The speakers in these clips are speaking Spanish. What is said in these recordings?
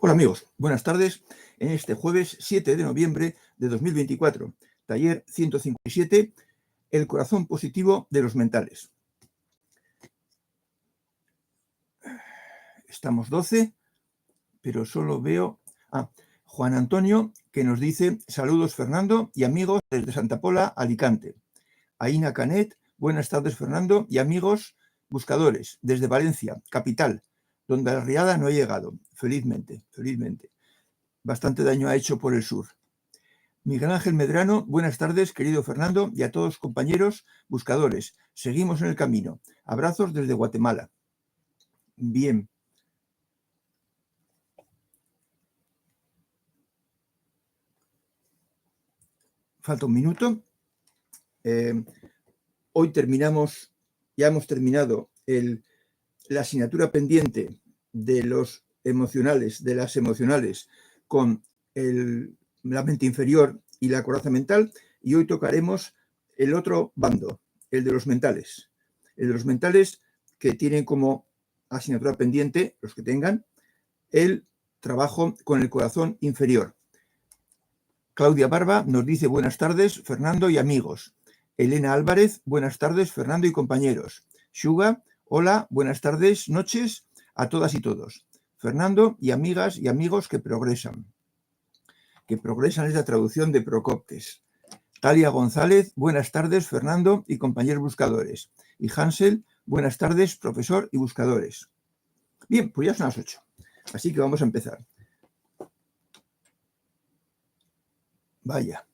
Hola amigos, buenas tardes en este jueves 7 de noviembre de 2024, taller 157, el corazón positivo de los mentales. Estamos 12, pero solo veo a Juan Antonio que nos dice saludos Fernando y amigos desde Santa Pola, Alicante. Aina Canet, buenas tardes Fernando y amigos buscadores desde Valencia, capital, donde la riada no ha llegado, felizmente. Bastante daño ha hecho por el sur. Miguel Ángel Medrano, buenas tardes, querido Fernando, y a todos compañeros buscadores. Seguimos en el camino. Abrazos desde Guatemala. Bien. Falta un minuto. Hoy ya hemos terminado la asignatura pendiente de las emocionales, con la mente inferior y la coraza mental, y hoy tocaremos el otro bando, el de los mentales. El de los mentales que tienen como asignatura pendiente, los que tengan, el trabajo con el corazón inferior. Claudia Barba nos dice buenas tardes, Fernando y amigos. Elena Álvarez, buenas tardes, Fernando y compañeros. Shuga, hola, buenas tardes, noches a todas y todos. Fernando y amigas y amigos que progresan. Que progresan es la traducción de Procoptes. Talia González, buenas tardes, Fernando y compañeros buscadores. Y Hansel, buenas tardes, profesor y buscadores. Bien, pues ya son las 8, así que vamos a empezar. Vaya,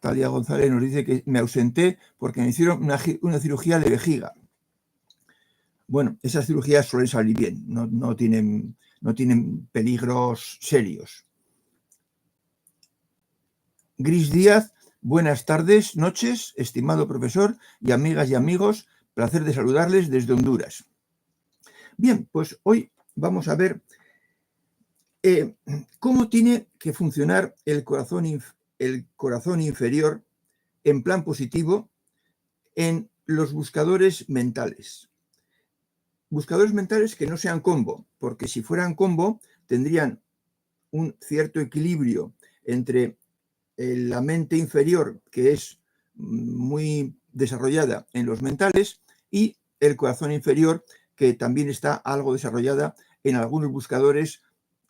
Talia González nos dice que me ausenté porque me hicieron una cirugía de vejiga. Bueno, esas cirugías suelen salir bien, no tienen peligros serios. Gris Díaz, buenas tardes, noches, estimado profesor y amigas y amigos, placer de saludarles desde Honduras. Bien, pues hoy vamos a ver cómo tiene que funcionar el corazón inferior en plan positivo en los buscadores mentales. Buscadores mentales que no sean combo, porque si fueran combo tendrían un cierto equilibrio entre la mente inferior, que es muy desarrollada en los mentales, y el corazón inferior, que también está algo desarrollada en algunos buscadores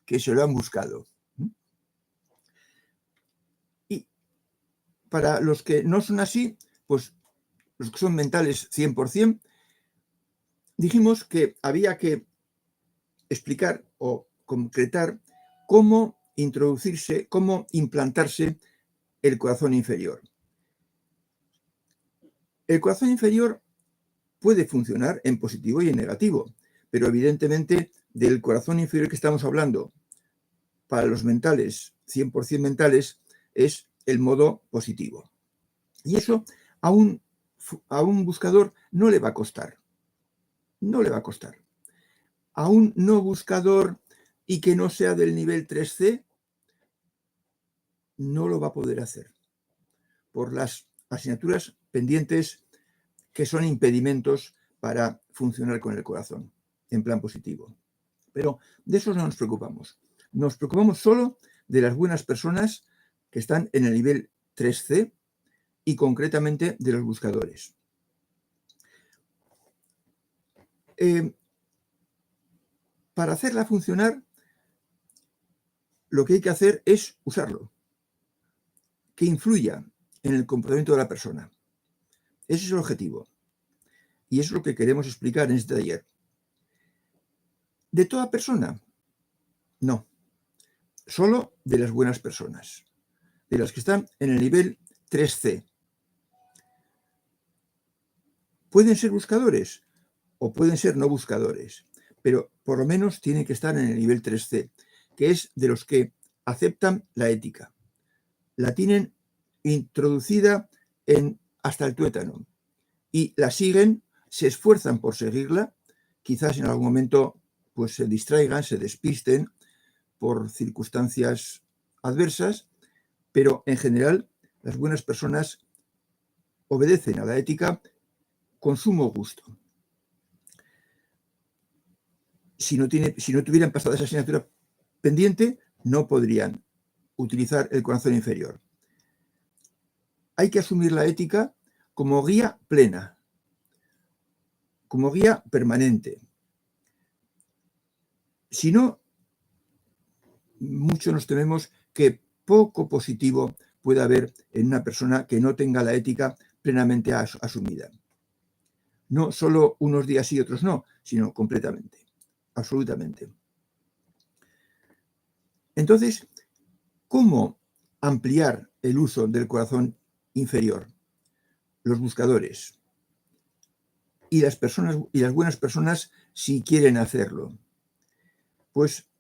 que se lo han buscado. Y para los que no son así, pues los que son mentales 100%, dijimos que había que explicar o concretar cómo introducirse, cómo implantarse el corazón inferior. El corazón inferior puede funcionar en positivo y en negativo, pero evidentemente del corazón inferior que estamos hablando para los mentales, 100% mentales, es el modo positivo. Y eso a un buscador no le va a costar. No le va a costar. A un no buscador y que no sea del nivel 3C, no lo va a poder hacer por las asignaturas pendientes que son impedimentos para funcionar con el corazón en plan positivo. Pero de eso no nos preocupamos. Nos preocupamos solo de las buenas personas que están en el nivel 3C y concretamente de los buscadores. Para hacerla funcionar, lo que hay que hacer es usarlo, que influya en el comportamiento de la persona. Ese es el objetivo. Y eso es lo que queremos explicar en este taller. ¿De toda persona? No. Solo de las buenas personas, de las que están en el nivel 3C. Pueden ser buscadores o pueden ser no buscadores, pero por lo menos tienen que estar en el nivel 3C, que es de los que aceptan la ética. La tienen introducida hasta el tuétano y la siguen, se esfuerzan por seguirla, quizás en algún momento pues se distraigan, se despisten por circunstancias adversas, pero en general las buenas personas obedecen a la ética con sumo gusto. Si no tuvieran pasado esa asignatura pendiente no podrían utilizar el corazón inferior. Hay que asumir la ética como guía plena, como guía permanente. Si no, mucho nos tememos que poco positivo pueda haber en una persona que no tenga la ética plenamente asumida. No solo unos días sí y otros no, sino completamente, absolutamente. Entonces, ¿cómo ampliar el uso del corazón inferior? Los buscadores y las personas y las buenas personas, si quieren hacerlo, pues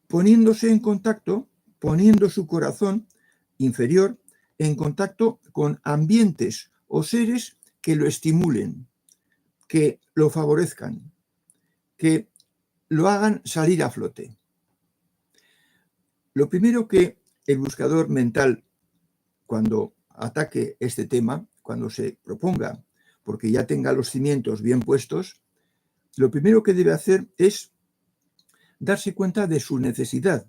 poniéndose en contacto, poniendo su corazón inferior en contacto con ambientes o seres que lo estimulen, que lo favorezcan, que lo hagan salir a flote. Lo primero que el buscador mental, cuando ataque este tema, cuando se proponga, porque ya tenga los cimientos bien puestos, lo primero que debe hacer es darse cuenta de su necesidad,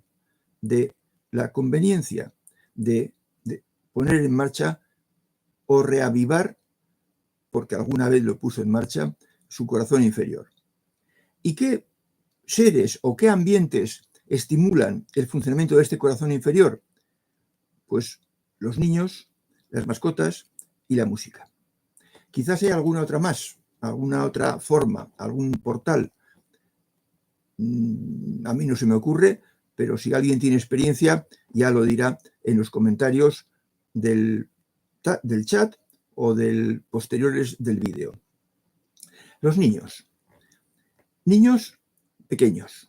de la conveniencia de poner en marcha o reavivar, porque alguna vez lo puso en marcha, su corazón inferior. ¿Y qué seres o qué ambientes estimulan el funcionamiento de este corazón inferior? Pues los niños, las mascotas y la música. Quizás haya alguna otra más, alguna otra forma, algún portal. A mí no se me ocurre, pero si alguien tiene experiencia, ya lo dirá en los comentarios del chat o del posteriores del vídeo. Los niños. Niños pequeños.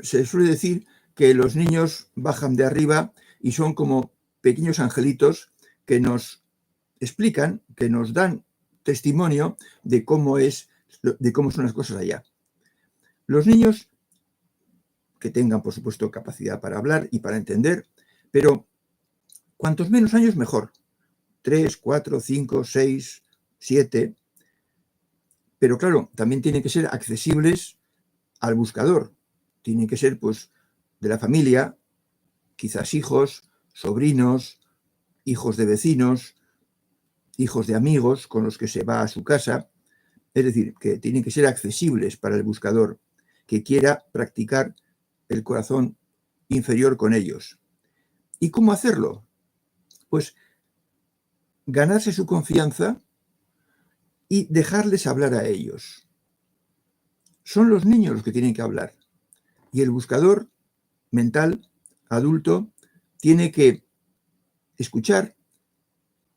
Se suele decir que los niños bajan de arriba y son como pequeños angelitos que nos explican, que nos dan testimonio de cómo son las cosas allá. Los niños que tengan, por supuesto, capacidad para hablar y para entender, pero cuantos menos años mejor. 3, 4, 5, 6, 7. Pero claro, también tienen que ser accesibles al buscador. Tienen que ser, pues, de la familia, quizás hijos, sobrinos, hijos de vecinos, hijos de amigos con los que se va a su casa. Es decir, que tienen que ser accesibles para el buscador que quiera practicar el corazón inferior con ellos. ¿Y cómo hacerlo? Pues ganarse su confianza y dejarles hablar a ellos. Son los niños los que tienen que hablar. Y el buscador mental, adulto, tiene que escuchar,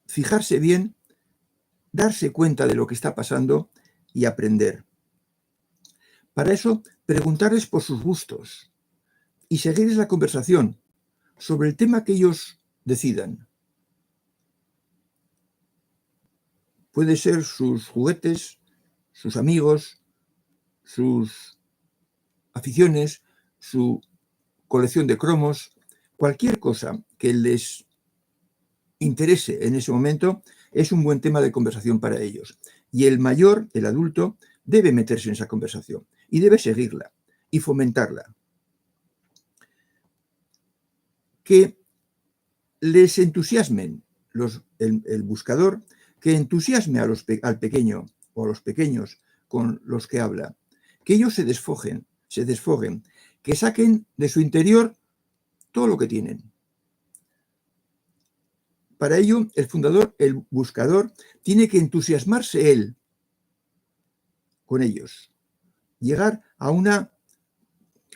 fijarse bien, darse cuenta de lo que está pasando y aprender. Para eso, preguntarles por sus gustos y seguirles la conversación sobre el tema que ellos decidan. Puede ser sus juguetes, sus amigos, sus aficiones, su colección de cromos, cualquier cosa que les interese en ese momento es un buen tema de conversación para ellos. Y el mayor, el adulto, debe meterse en esa conversación y debe seguirla y fomentarla. Que les entusiasmen el buscador, que entusiasme al pequeño o a los pequeños con los que habla, que ellos se desfoguen, que saquen de su interior todo lo que tienen. Para ello, el buscador, tiene que entusiasmarse él con ellos, llegar a una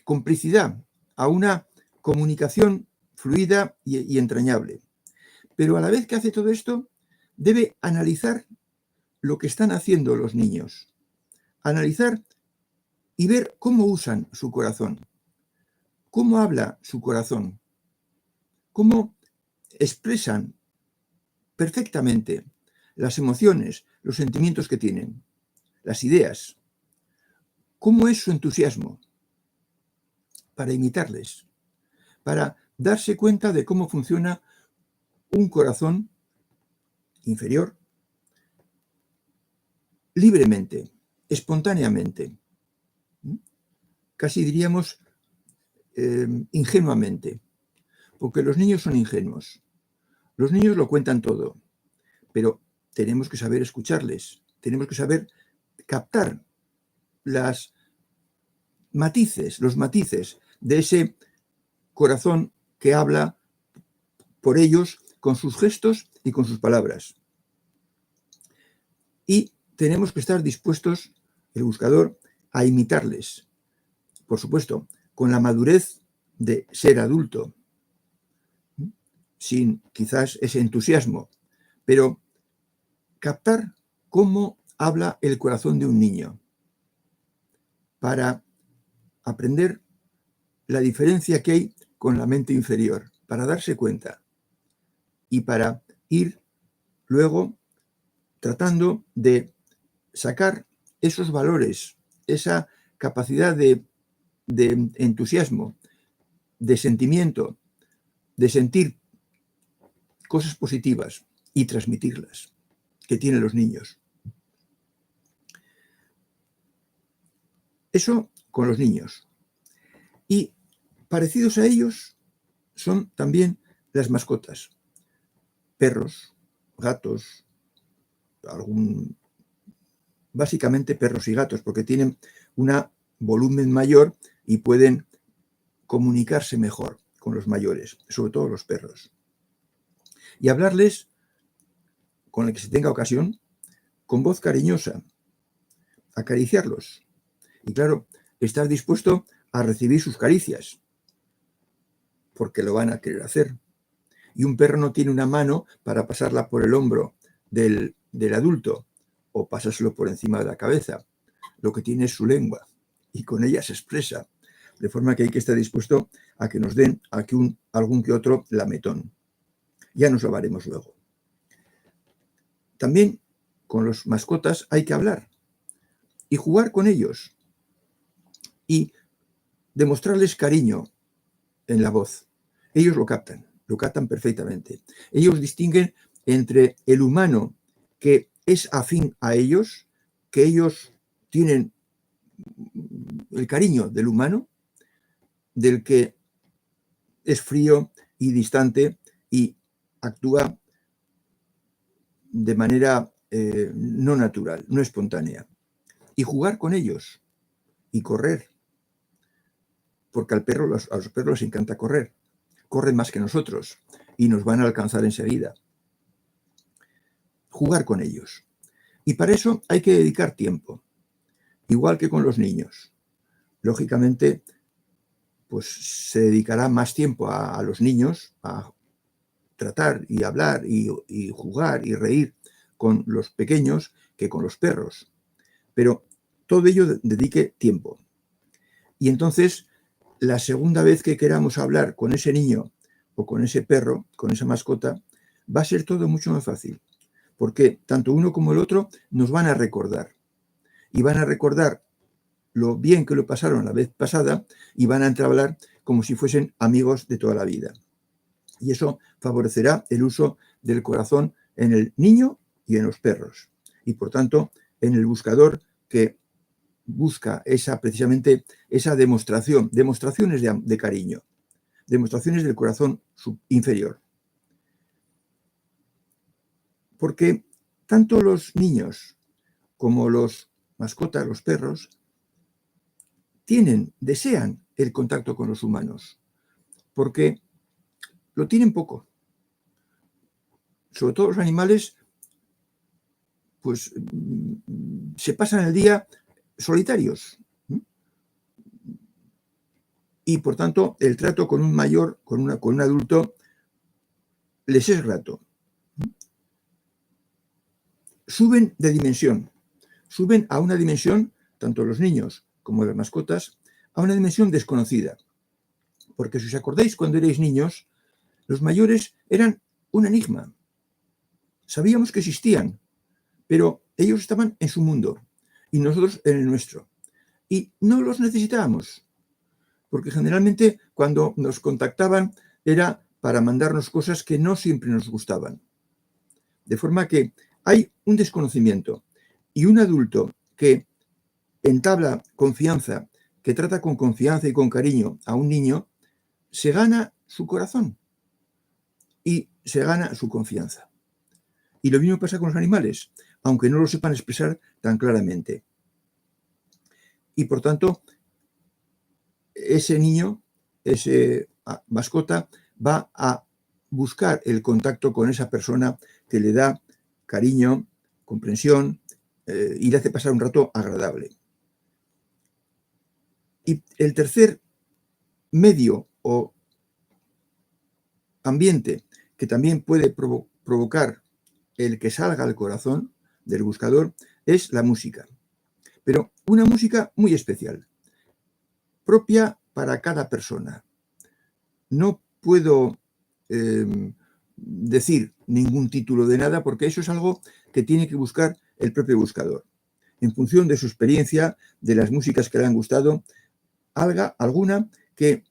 complicidad, a una comunicación fluida y entrañable. Pero a la vez que hace todo esto, debe analizar lo que están haciendo los niños, analizar y ver cómo usan su corazón, cómo habla su corazón, cómo expresan perfectamente las emociones, los sentimientos que tienen, las ideas, cómo es su entusiasmo, para imitarles, para darse cuenta de cómo funciona un corazón inferior libremente, espontáneamente, casi diríamos ingenuamente, porque los niños son ingenuos. Los niños lo cuentan todo, pero tenemos que saber escucharles, tenemos que saber captar los matices de ese corazón que habla por ellos con sus gestos y con sus palabras. Y tenemos que estar dispuestos, el buscador, a imitarles. Por supuesto, con la madurez de ser adulto, sin quizás ese entusiasmo, pero captar cómo habla el corazón de un niño para aprender la diferencia que hay con la mente inferior, para darse cuenta y para ir luego tratando de sacar esos valores, esa capacidad de entusiasmo, de sentimiento, de sentir cosas positivas y transmitirlas que tienen los niños. Eso con los niños. Y parecidos a ellos son también las mascotas. Perros, gatos, básicamente perros y gatos, porque tienen un volumen mayor y pueden comunicarse mejor con los mayores, sobre todo los perros. Y hablarles, con el que se tenga ocasión, con voz cariñosa, acariciarlos. Y claro, estar dispuesto a recibir sus caricias, porque lo van a querer hacer. Y un perro no tiene una mano para pasarla por el hombro del adulto o pasárselo por encima de la cabeza. Lo que tiene es su lengua y con ella se expresa. De forma que hay que estar dispuesto a que nos den algún que otro lametón. Ya nos lo haremos luego. También con los mascotas hay que hablar y jugar con ellos y demostrarles cariño en la voz. Ellos lo captan perfectamente. Ellos distinguen entre el humano que es afín a ellos, que ellos tienen el cariño del humano, del que es frío y distante y actúa de manera no natural, no espontánea. Y jugar con ellos y correr, porque a los perros les encanta correr. Corren más que nosotros y nos van a alcanzar enseguida. Jugar con ellos. Y para eso hay que dedicar tiempo, igual que con los niños. Lógicamente, pues se dedicará más tiempo a los niños, a tratar y hablar y jugar y reír con los pequeños que con los perros. Pero todo ello dedique tiempo. Y entonces, la segunda vez que queramos hablar con ese niño o con ese perro, con esa mascota, va a ser todo mucho más fácil. Porque tanto uno como el otro nos van a recordar. Y van a recordar lo bien que lo pasaron la vez pasada y van a entablar como si fuesen amigos de toda la vida. Y eso favorecerá el uso del corazón en el niño y en los perros. Y por tanto, en el buscador que busca precisamente esa demostraciones de cariño, demostraciones del corazón inferior. Porque tanto los niños como los mascotas, los perros, desean el contacto con los humanos, porque lo tienen poco. Sobre todo los animales, pues se pasan el día solitarios. Y por tanto, el trato con un mayor, con un adulto, les es grato. Suben de dimensión. Suben a una dimensión, tanto los niños como las mascotas, a una dimensión desconocida. Porque si os acordáis, cuando erais niños, los mayores eran un enigma. Sabíamos que existían, pero ellos estaban en su mundo y nosotros en el nuestro. Y no los necesitábamos, porque generalmente cuando nos contactaban era para mandarnos cosas que no siempre nos gustaban. De forma que hay un desconocimiento y un adulto que entabla confianza que trata con confianza y con cariño a un niño, se gana su corazón y se gana su confianza. Y lo mismo pasa con los animales, aunque no lo sepan expresar tan claramente. Y por tanto, ese niño, ese mascota, va a buscar el contacto con esa persona que le da cariño, comprensión y le hace pasar un rato agradable. Y el tercer medio o ambiente que también puede provocar el que salga al corazón del buscador es la música. Pero una música muy especial, propia para cada persona. No puedo decir ningún título de nada porque eso es algo que tiene que buscar el propio buscador. En función de su experiencia, de las músicas que le han gustado, alguna que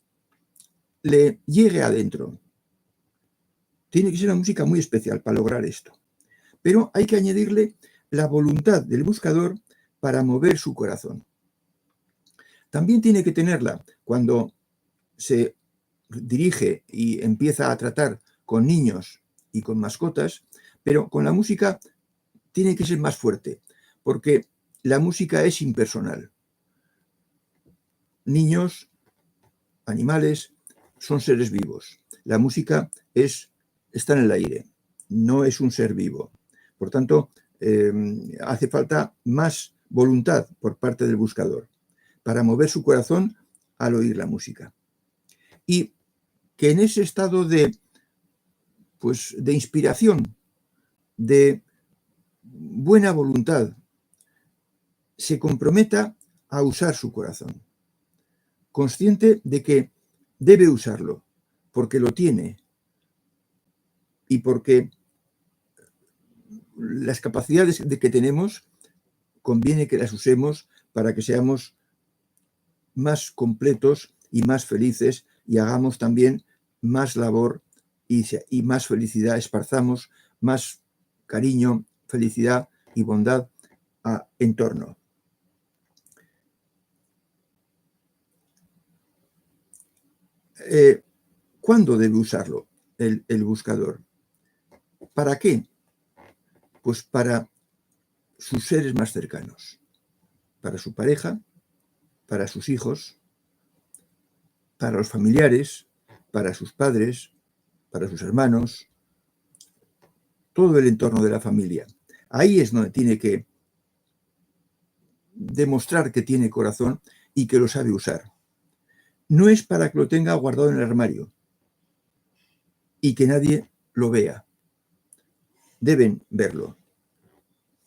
le llegue adentro. Tiene que ser una música muy especial para lograr esto. Pero hay que añadirle la voluntad del buscador para mover su corazón. También tiene que tenerla cuando se dirige y empieza a tratar con niños y con mascotas, pero con la música tiene que ser más fuerte, porque la música es impersonal. Niños, animales, son seres vivos. La música está en el aire, no es un ser vivo. Por tanto, hace falta más voluntad por parte del buscador para mover su corazón al oír la música. Y que en ese estado de inspiración, de buena voluntad, se comprometa a usar su corazón, consciente de que debe usarlo, porque lo tiene y porque las capacidades que tenemos conviene que las usemos para que seamos más completos y más felices y hagamos también más labor y más felicidad, esparzamos más cariño, felicidad y bondad en torno. ¿Cuándo debe usarlo el buscador? ¿Para qué? Pues para sus seres más cercanos, para su pareja, para sus hijos, para los familiares, para sus padres, para sus hermanos, todo el entorno de la familia. Ahí es donde tiene que demostrar que tiene corazón y que lo sabe usar. No es para que lo tenga guardado en el armario y que nadie lo vea. Deben verlo.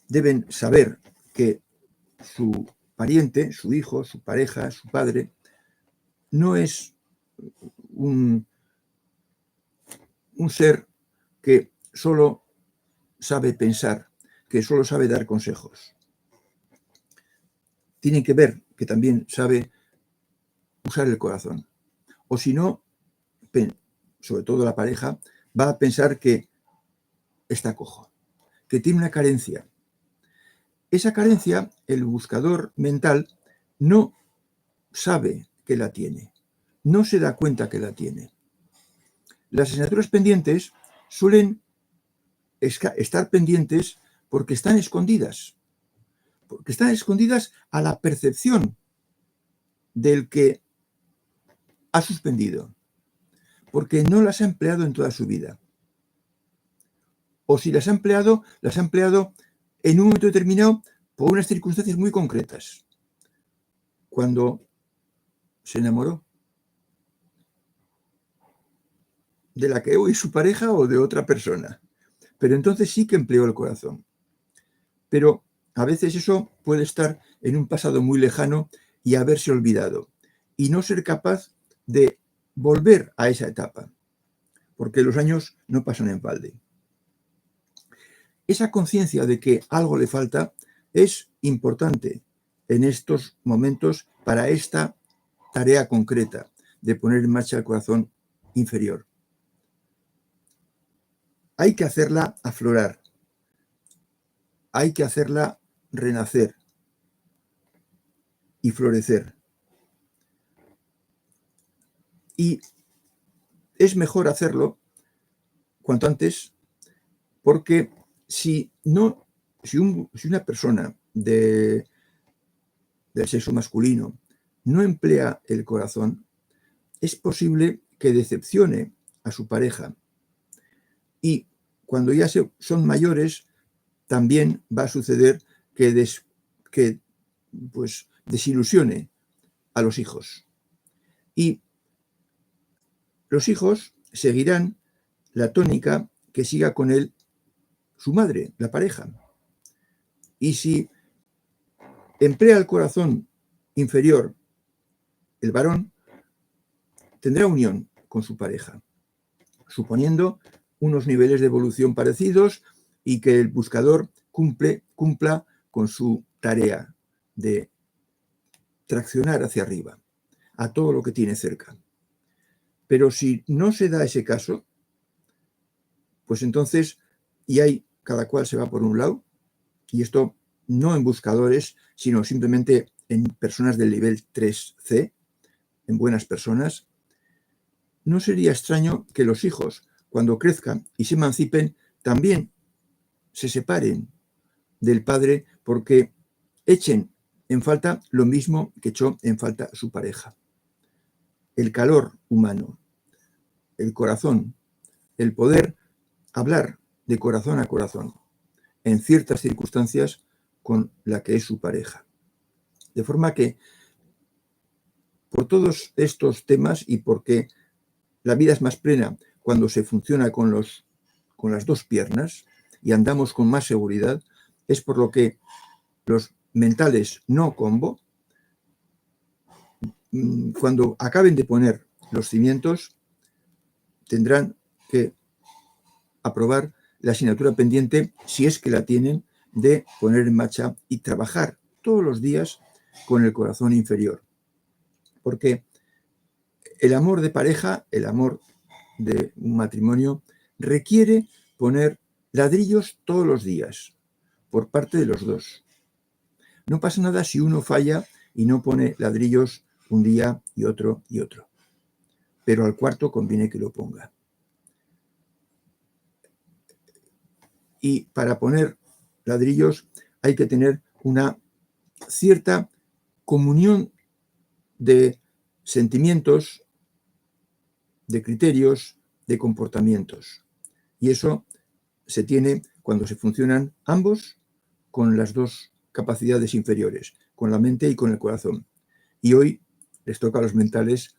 Deben saber que su pariente, su hijo, su pareja, su padre, no es un ser que solo sabe pensar, que solo sabe dar consejos. Tienen que ver que también sabe usar el corazón. O si no, sobre todo la pareja, va a pensar que está cojo, que tiene una carencia. Esa carencia, el buscador mental no sabe que la tiene, no se da cuenta que la tiene. Las asignaturas pendientes suelen estar pendientes porque están escondidas a la percepción del que ha suspendido, porque no las ha empleado en toda su vida. O si las ha empleado en un momento determinado por unas circunstancias muy concretas. Cuando se enamoró de la que hoy es su pareja o de otra persona. Pero entonces sí que empleó el corazón. Pero a veces eso puede estar en un pasado muy lejano y haberse olvidado y no ser capaz de volver a esa etapa, porque los años no pasan en balde. Esa conciencia de que algo le falta es importante en estos momentos para esta tarea concreta de poner en marcha el corazón inferior. Hay que hacerla aflorar, hay que hacerla renacer y florecer. Y es mejor hacerlo cuanto antes, porque si una persona del sexo masculino no emplea el corazón, es posible que decepcione a su pareja. Y cuando ya son mayores, también va a suceder que desilusione a los hijos. Y los hijos seguirán la tónica que siga con él su madre, la pareja. Y si emplea el corazón inferior el varón, tendrá unión con su pareja, suponiendo unos niveles de evolución parecidos y que el buscador cumpla con su tarea de traccionar hacia arriba a todo lo que tiene cerca. Pero si no se da ese caso, pues entonces cada cual se va por un lado, y esto no en buscadores, sino simplemente en personas del nivel 3C, en buenas personas. No sería extraño que los hijos, cuando crezcan y se emancipen, también se separen del padre porque echen en falta lo mismo que echó en falta su pareja. El calor humano, el corazón, el poder hablar de corazón a corazón en ciertas circunstancias con la que es su pareja. De forma que, por todos estos temas y porque la vida es más plena cuando se funciona con las dos piernas y andamos con más seguridad, es por lo que los mentales no combo, cuando acaben de poner los cimientos, tendrán que aprobar la asignatura pendiente, si es que la tienen, de poner en marcha y trabajar todos los días con el corazón inferior. Porque el amor de pareja, el amor de un matrimonio, requiere poner ladrillos todos los días por parte de los dos. No pasa nada si uno falla y no pone ladrillos un día y otro, pero al cuarto conviene que lo ponga. Y para poner ladrillos hay que tener una cierta comunión de sentimientos, de criterios, de comportamientos. Y eso se tiene cuando se funcionan ambos con las dos capacidades inferiores, con la mente y con el corazón. Y hoy les toca a los mentales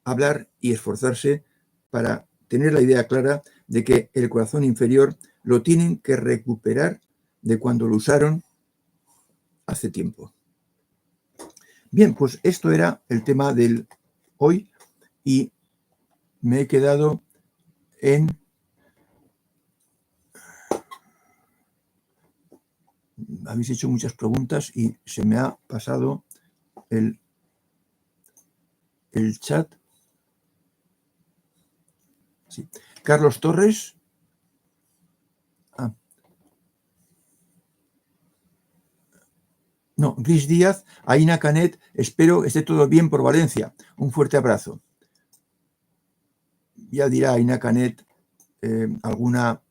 hablar y esforzarse para tener la idea clara de que el corazón inferior lo tienen que recuperar de cuando lo usaron hace tiempo. Bien, pues esto era el tema del hoy y me he quedado en... Habéis hecho muchas preguntas y se me ha pasado el chat. Sí. Carlos Torres. No, Gris Díaz, Aina Canet, espero esté todo bien por Valencia. Un fuerte abrazo. Ya dirá Aina Canet alguna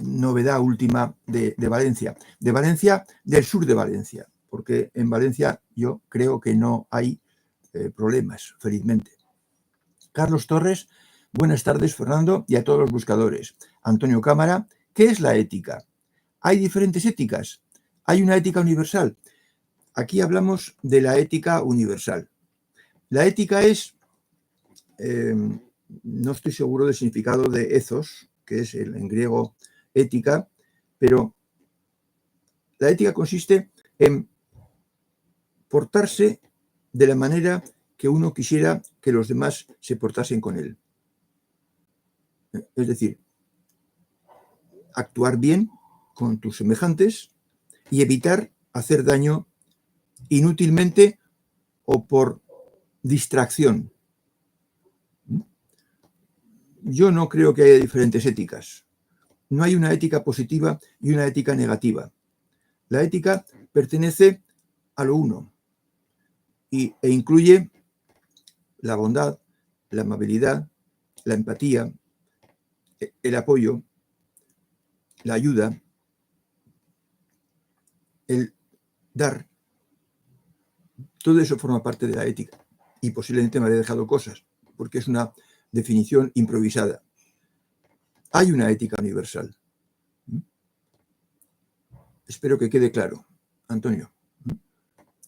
novedad última de Valencia. De Valencia, del sur de Valencia, porque en Valencia yo creo que no hay problemas, felizmente. Carlos Torres, buenas tardes, Fernando, y a todos los buscadores. Antonio Cámara, ¿qué es la ética? ¿Hay diferentes éticas? ¿Hay una ética universal? Aquí hablamos de la ética universal. La ética es, no estoy seguro del significado de ethos, que es en griego ética, pero la ética consiste en portarse de la manera que uno quisiera que los demás se portasen con él. Es decir, actuar bien con tus semejantes y evitar hacer daño inútilmente o por distracción. Yo no creo que haya diferentes éticas. No hay una ética positiva y una ética negativa. La ética pertenece a lo uno e incluye la bondad, la amabilidad, la empatía, el apoyo, la ayuda, el dar. Todo eso forma parte de la ética. Y posiblemente me habré dejado cosas, porque es una definición improvisada. Hay una ética universal. Espero que quede claro, Antonio.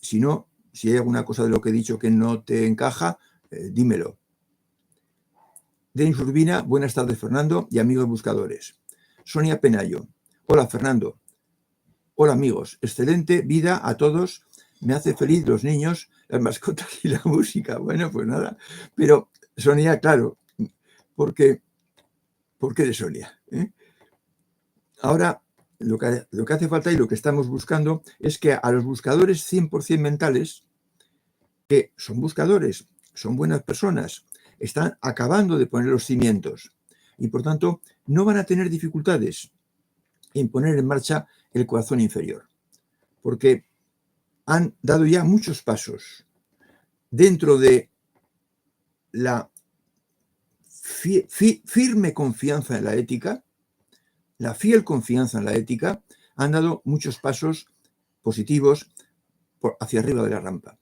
Si no, si hay alguna cosa de lo que he dicho que no te encaja, dímelo. Denis Urbina, buenas tardes, Fernando y amigos buscadores. Sonia Penayo, hola, Fernando. Hola, amigos. Excelente vida a todos. Me hace feliz los niños, las mascotas y la música. Bueno, pues nada. Pero, Sonia, claro, ¿por qué de Sonia? Ahora, lo que hace falta y lo que estamos buscando es que a los buscadores 100% mentales, que son buscadores, son buenas personas, están acabando de poner los cimientos y, por tanto, no van a tener dificultades en poner en marcha el corazón inferior, porque han dado ya muchos pasos dentro de la firme confianza en la ética, la fiel confianza en la ética, han dado muchos pasos positivos hacia arriba de la rampa.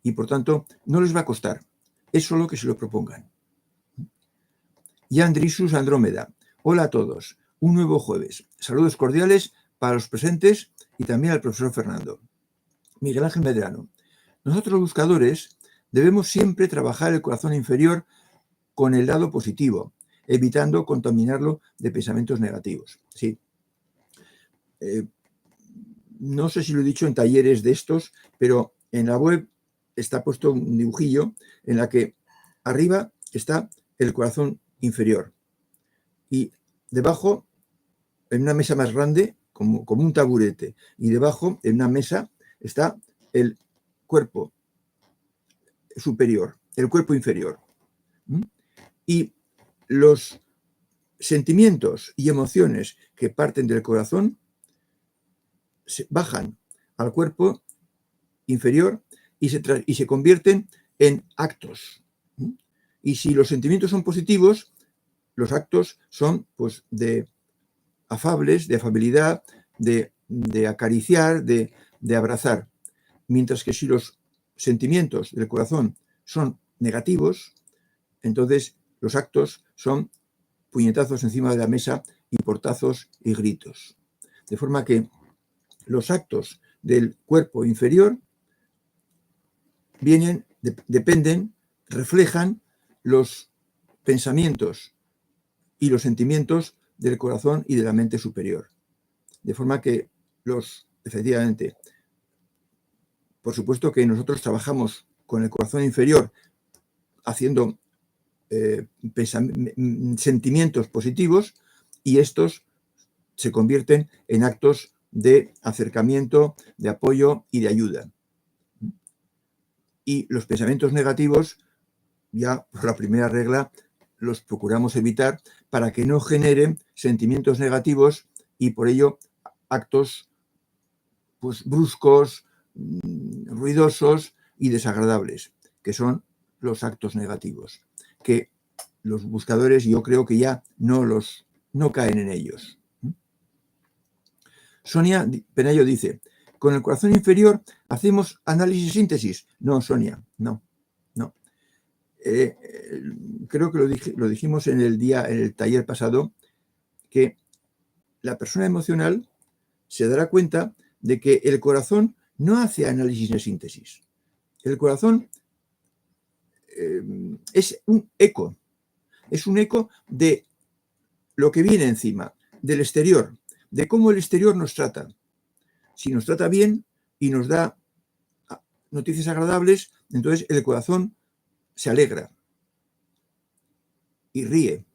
Y por tanto, no les va a costar. Es solo que se lo propongan. Yandrisus Andrómeda. Hola a todos. Un nuevo jueves. Saludos cordiales para los presentes y también al profesor Fernando. Miguel Ángel Medrano. Nosotros los buscadores debemos siempre trabajar el corazón inferior con el lado positivo, evitando contaminarlo de pensamientos negativos. Sí. No sé si lo he dicho en talleres de estos, pero en la web está puesto un dibujillo en la que arriba está el corazón inferior y debajo, en una mesa más grande, como un taburete, y debajo, en una mesa, está el cuerpo superior, el cuerpo inferior. Y los sentimientos y emociones que parten del corazón bajan al cuerpo inferior y se convierten en actos. Y si los sentimientos son positivos, los actos son pues de afables, de afabilidad, de acariciar, de abrazar. Mientras que si los sentimientos del corazón son negativos, entonces los actos son puñetazos encima de la mesa y portazos y gritos. De forma que los actos del cuerpo inferior dependen, reflejan los pensamientos y los sentimientos del corazón y de la mente superior. De forma que efectivamente, por supuesto que nosotros trabajamos con el corazón inferior haciendo sentimientos positivos y estos se convierten en actos de acercamiento, de apoyo y de ayuda. Y los pensamientos negativos, ya por la primera regla, los procuramos evitar para que no generen sentimientos negativos y por ello actos pues, bruscos, ruidosos y desagradables, que son los actos negativos, que los buscadores yo creo que ya no caen en ellos. Sonia Penayo dice, con el corazón inferior hacemos análisis síntesis. No, Sonia, no. Creo que lo dijimos en el taller pasado, que la persona emocional se dará cuenta de que el corazón no hace análisis de síntesis. El corazón es un eco de lo que viene encima, del exterior, de cómo el exterior nos trata. Si nos trata bien y nos da noticias agradables, entonces el corazón se alegra y ríe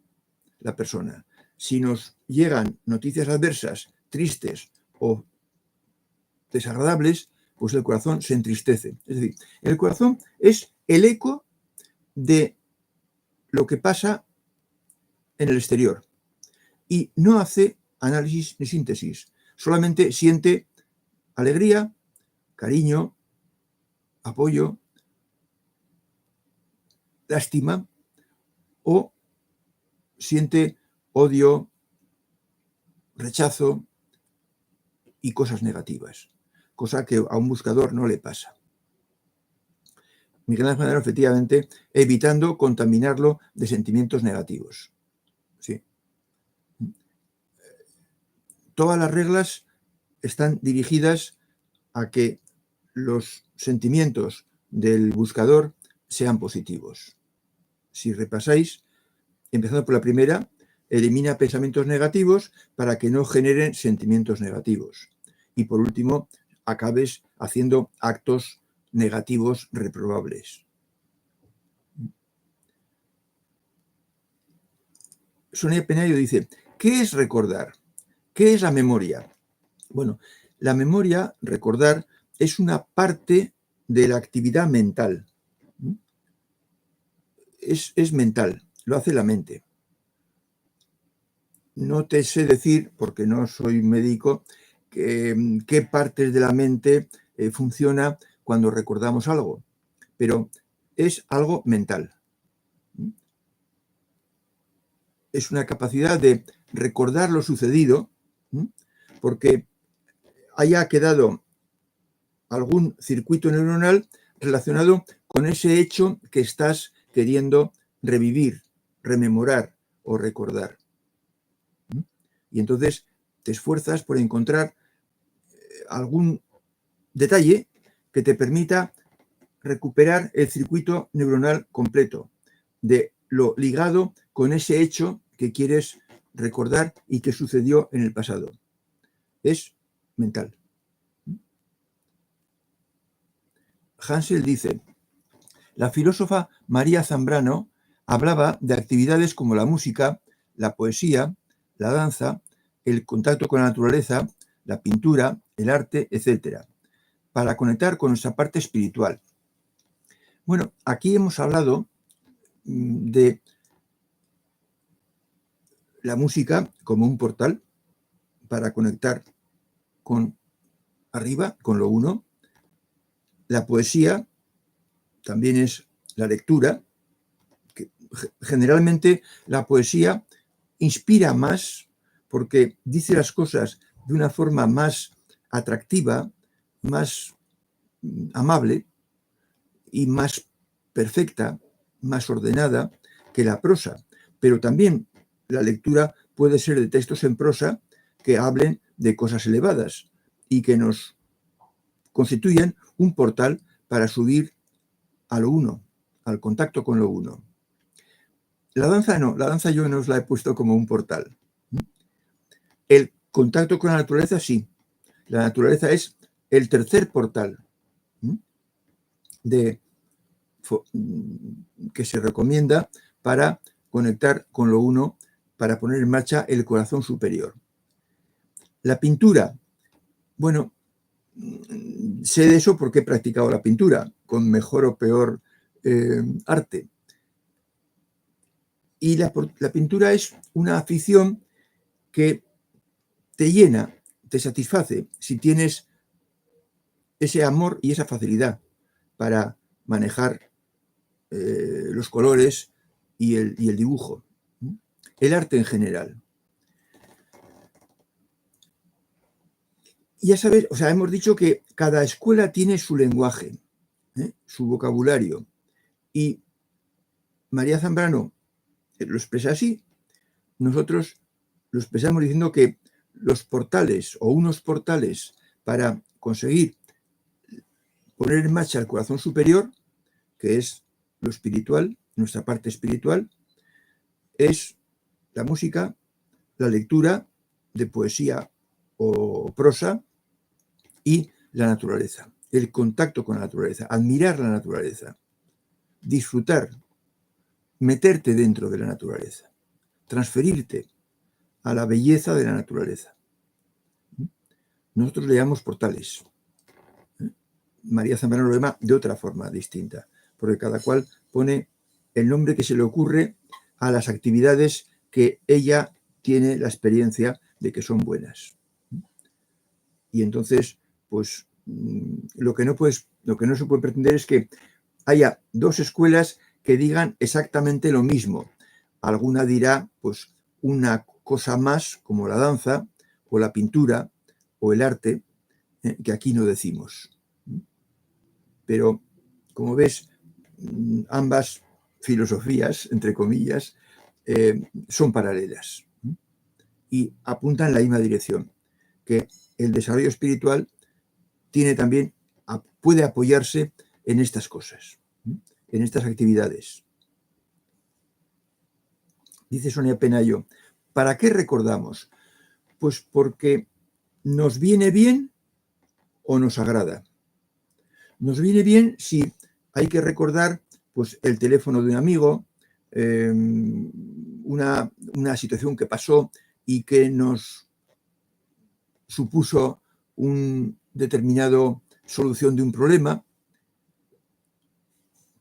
la persona. Si nos llegan noticias adversas, tristes o desagradables, pues el corazón se entristece. Es decir, el corazón es el eco de lo que pasa en el exterior y no hace análisis ni síntesis, solamente siente alegría, cariño, apoyo, lástima o siente odio, rechazo y cosas negativas, cosa que a un buscador no le pasa. Miguel Ángel Madero, efectivamente, evitando contaminarlo de sentimientos negativos. Sí. Todas las reglas están dirigidas a que los sentimientos del buscador sean positivos. Si repasáis, empezando por la primera, elimina pensamientos negativos para que no generen sentimientos negativos. Y por último, acabes haciendo actos negativos reprobables. Sonia Penayo dice, ¿qué es recordar? ¿Qué es la memoria? Bueno, la memoria, recordar, es una parte de la actividad mental. Es mental, lo hace la mente. No te sé decir, porque no soy médico, qué partes de la mente funciona cuando recordamos algo, pero es algo mental. Es una capacidad de recordar lo sucedido, porque haya quedado algún circuito neuronal relacionado con ese hecho que estás queriendo revivir, rememorar o recordar. Y entonces te esfuerzas por encontrar algún detalle que te permita recuperar el circuito neuronal completo de lo ligado con ese hecho que quieres recordar y que sucedió en el pasado. Es mental. Hansel dice, la filósofa María Zambrano hablaba de actividades como la música, la poesía, la danza, el contacto con la naturaleza, la pintura, el arte, etc., para conectar con nuestra parte espiritual. Bueno, aquí hemos hablado de la música como un portal para conectar con arriba, con lo uno. La poesía también es la lectura, que generalmente la poesía inspira más porque dice las cosas de una forma más atractiva, más amable y más perfecta, más ordenada que la prosa. Pero también la lectura puede ser de textos en prosa que hablen de cosas elevadas y que nos constituyen un portal para subir a lo uno, al contacto con lo uno. La danza no, la danza yo no os la he puesto como un portal. El contacto con la naturaleza sí. La naturaleza es el tercer portal que se recomienda para conectar con lo uno, para poner en marcha el corazón superior. La pintura, bueno, sé de eso porque he practicado la pintura, con mejor o peor arte. Y la pintura es una afición que te llena, te satisface, si tienes ese amor y esa facilidad para manejar los colores y el dibujo. El arte en general. Ya sabes, o sea, hemos dicho que cada escuela tiene su lenguaje, su vocabulario. Y María Zambrano lo expresa así. Nosotros lo expresamos diciendo que los portales o unos portales para conseguir poner en marcha el corazón superior, que es lo espiritual, nuestra parte espiritual, es la música, la lectura de poesía o prosa y la naturaleza, el contacto con la naturaleza, admirar la naturaleza, disfrutar, meterte dentro de la naturaleza, transferirte a la belleza de la naturaleza. Nosotros le llamamos portales. María Zambrano lo llama de otra forma distinta, porque cada cual pone el nombre que se le ocurre a las actividades que ella tiene la experiencia de que son buenas. Y entonces, pues, lo que no se puede pretender es que haya dos escuelas que digan exactamente lo mismo. Alguna dirá, pues, una cosa más, como la danza, o la pintura, o el arte, que aquí no decimos. Pero, como ves, ambas filosofías, entre comillas, son paralelas y apuntan en la misma dirección, que el desarrollo espiritual tiene también, puede apoyarse en estas cosas, en estas actividades. Dice Sonia Penayo, ¿para qué recordamos? Pues porque nos viene bien o nos agrada. Nos viene bien si hay que recordar, pues, el teléfono de un amigo, una situación que pasó y que nos supuso un determinado solución de un problema,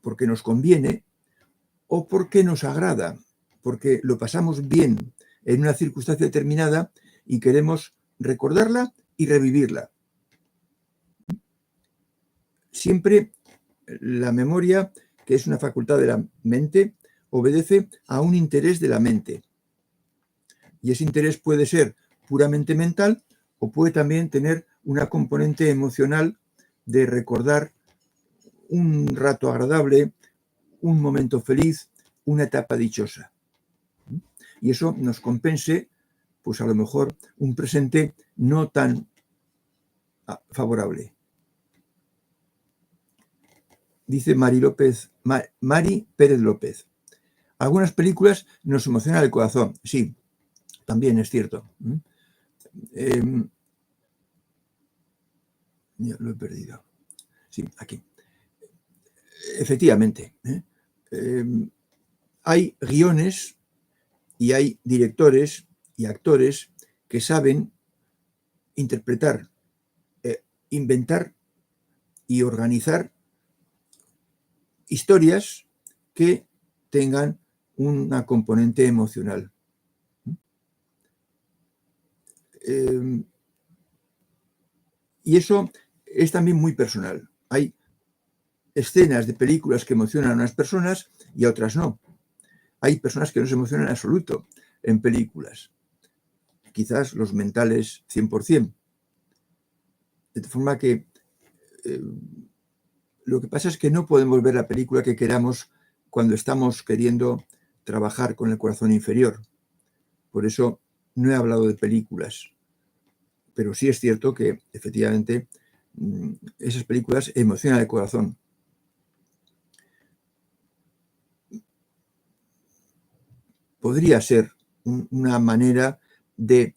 porque nos conviene o porque nos agrada, porque lo pasamos bien en una circunstancia determinada y queremos recordarla y revivirla. Siempre la memoria, que es una facultad de la mente, obedece a un interés de la mente. Y ese interés puede ser puramente mental o puede también tener una componente emocional de recordar un rato agradable, un momento feliz, una etapa dichosa. Y eso nos compense, pues a lo mejor, un presente no tan favorable. Dice Mari Pérez López. Algunas películas nos emocionan el corazón. Sí, también es cierto. Ya lo he perdido. Sí, aquí. Efectivamente. Hay guiones y hay directores y actores que saben interpretar, inventar y organizar historias que tengan una componente emocional. Y eso es también muy personal. Hay escenas de películas que emocionan a unas personas y a otras no. Hay personas que no se emocionan en absoluto en películas. Quizás los mentales 100%. De forma que lo que pasa es que no podemos ver la película que queramos cuando estamos queriendo trabajar con el corazón inferior. Por eso no he hablado de películas. Pero sí es cierto que, efectivamente, esas películas emocionan el corazón. Podría ser una manera de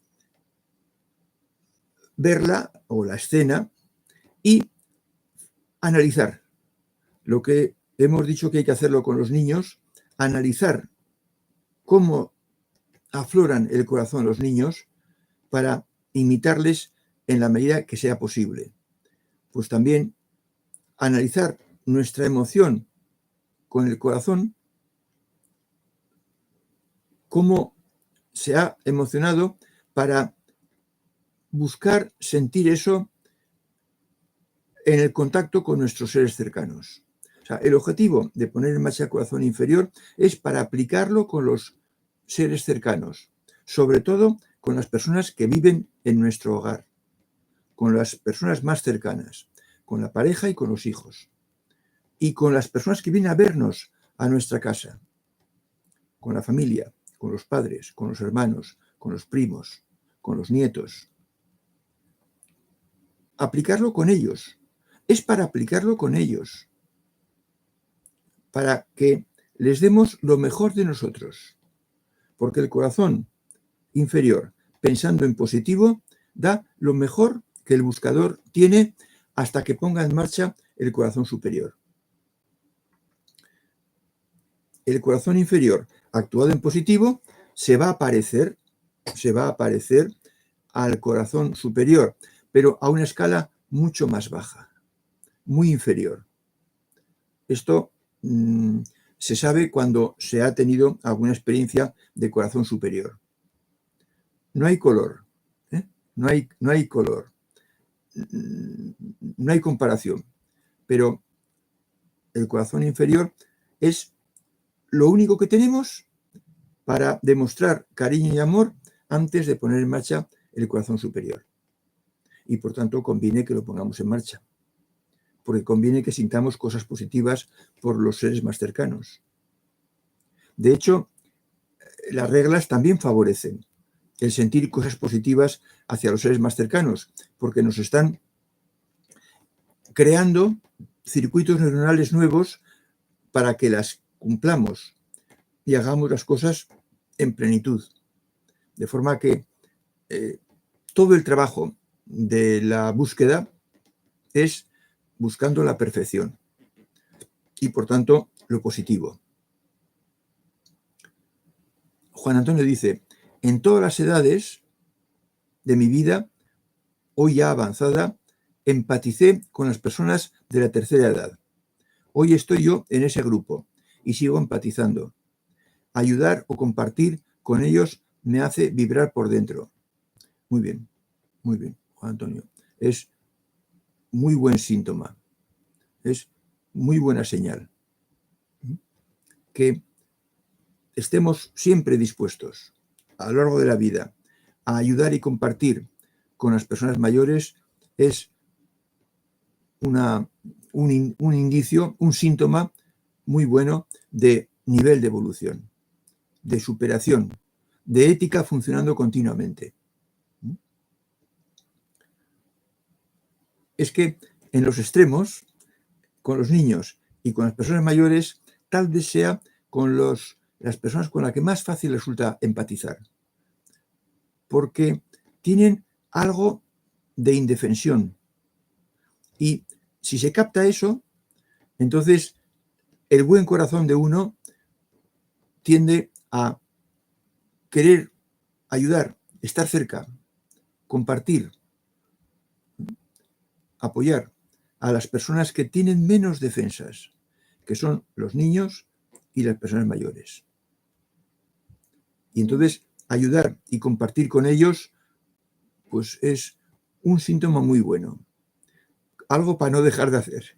verla o la escena y analizar lo que hemos dicho que hay que hacerlo con los niños, analizar cómo afloran el corazón los niños para imitarles en la medida que sea posible. Pues también analizar nuestra emoción con el corazón, cómo se ha emocionado para buscar sentir eso en el contacto con nuestros seres cercanos. O sea, el objetivo de poner en marcha el corazón inferior es para aplicarlo con los seres cercanos, sobre todo con las personas que viven en nuestro hogar, con las personas más cercanas, con la pareja y con los hijos, y con las personas que vienen a vernos a nuestra casa, con la familia, con los padres, con los hermanos, con los primos, con los nietos. Aplicarlo con ellos. Es para aplicarlo con ellos, para que les demos lo mejor de nosotros, porque el corazón inferior, pensando en positivo, da lo mejor que el buscador tiene hasta que ponga en marcha el corazón superior. El corazón inferior, actuado en positivo, se va a parecer al corazón superior, pero a una escala mucho más baja, muy inferior. Esto se sabe cuando se ha tenido alguna experiencia de corazón superior. No hay color, no hay color, no hay comparación, pero el corazón inferior es lo único que tenemos para demostrar cariño y amor antes de poner en marcha el corazón superior. Y por tanto conviene que lo pongamos en marcha, porque conviene que sintamos cosas positivas por los seres más cercanos. De hecho, las reglas también favorecen el sentir cosas positivas hacia los seres más cercanos, porque nos están creando circuitos neuronales nuevos para que las cumplamos y hagamos las cosas en plenitud. De forma que todo el trabajo de la búsqueda es buscando la perfección y, por tanto, lo positivo. Juan Antonio dice, en todas las edades de mi vida, hoy ya avanzada, empaticé con las personas de la tercera edad. Hoy estoy yo en ese grupo y sigo empatizando. Ayudar o compartir con ellos me hace vibrar por dentro. Muy bien, Juan Antonio. Es muy buen síntoma. Es muy buena señal. Que estemos siempre dispuestos a lo largo de la vida a ayudar y compartir con las personas mayores es un indicio, un síntoma muy bueno de nivel de evolución, de superación, de ética funcionando continuamente. Es que en los extremos, con los niños y con las personas mayores, tal vez sea con las personas con las que más fácil resulta empatizar, porque tienen algo de indefensión. Y si se capta eso, entonces el buen corazón de uno tiende a querer ayudar, estar cerca, compartir, apoyar a las personas que tienen menos defensas, que son los niños y las personas mayores. Y entonces ayudar y compartir con ellos, pues es un síntoma muy bueno. Algo para no dejar de hacer.